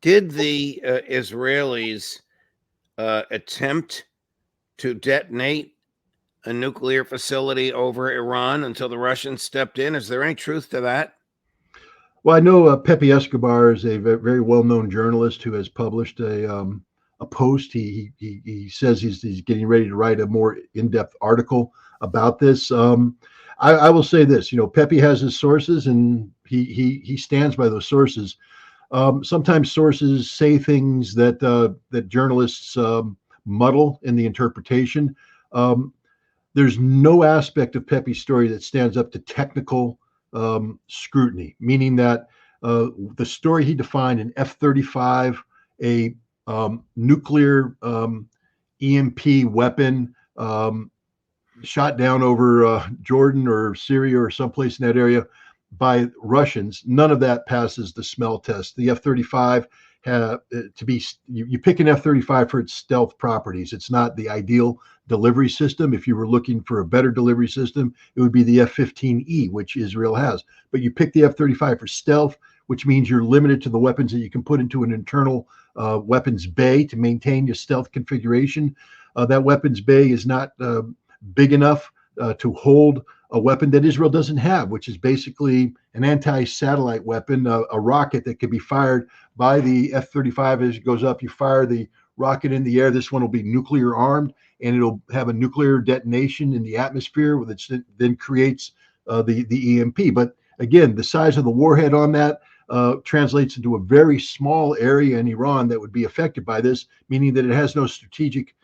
Did the Israelis attempt to detonate a nuclear facility over Iran until the Russians stepped in? Is there any truth to that? Well, I know Pepe Escobar is a very well-known journalist who has published a post. He says he's getting ready to write a more in-depth article about this. I will say this: Pepe has his sources, and he stands by those sources. Sometimes sources say things that journalists muddle in the interpretation. Um, there's no aspect of Pepe's story that stands up to technical scrutiny, meaning that the story he defined an F-35, a nuclear EMP weapon shot down over Jordan or Syria or someplace in that area by Russians, none of that passes the smell test. The F-35 you pick an F-35 for its stealth properties. It's not the ideal delivery system. If you were looking for a better delivery system, it would be the F-15E, which Israel has. But you pick the F-35 for stealth, which means you're limited to the weapons that you can put into an internal weapons bay to maintain your stealth configuration. That weapons bay is not big enough to hold a weapon that Israel doesn't have, which is basically an anti-satellite weapon, a rocket that can be fired by the F-35 as it goes up. You fire the rocket in the air. This one will be nuclear armed, and it'll have a nuclear detonation in the atmosphere, which then creates the EMP. But again, the size of the warhead on that translates into a very small area in Iran that would be affected by this, meaning that it has no strategic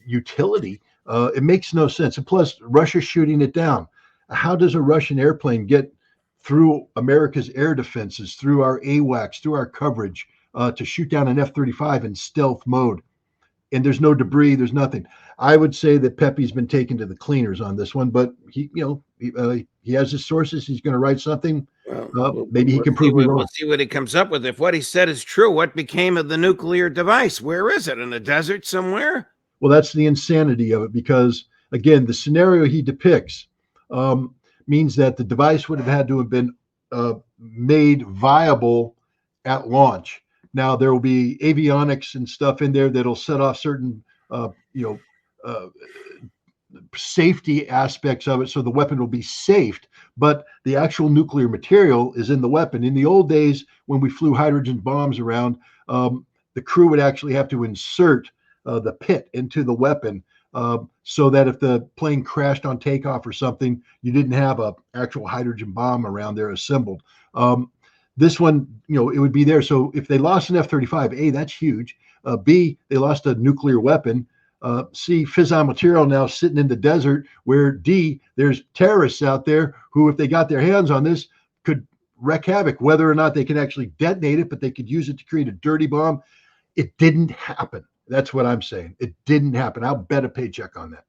utility. It makes no sense. And plus, Russia's shooting it down. How does a Russian airplane get through America's air defenses, through our AWACS, through our coverage, to shoot down an F-35 in stealth mode? And there's no debris, there's nothing. I would say that Pepe's been taken to the cleaners on this one, but he has his sources. He's going to write something. Maybe he can prove me wrong. We'll see what he comes up with. If what he said is true, what became of the nuclear device? Where is it? In a desert somewhere? Well, that's the insanity of it, because again, the scenario he depicts means that the device would have had to have been made viable at launch. Now, there will be avionics and stuff in there that'll set off certain safety aspects of it, so the weapon will be safed, but the actual nuclear material is in the weapon. In the old days, when we flew hydrogen bombs around, the crew would actually have to insert the pit into the weapon, so that if the plane crashed on takeoff or something, you didn't have a actual hydrogen bomb around there assembled. This one, it would be there. So if they lost an F-35, A, that's huge. B, they lost a nuclear weapon. C, fissile material now sitting in the desert, where D, there's terrorists out there who, if they got their hands on this, could wreak havoc, whether or not they can actually detonate it, but they could use it to create a dirty bomb. It didn't happen. That's what I'm saying. It didn't happen. I'll bet a paycheck on that.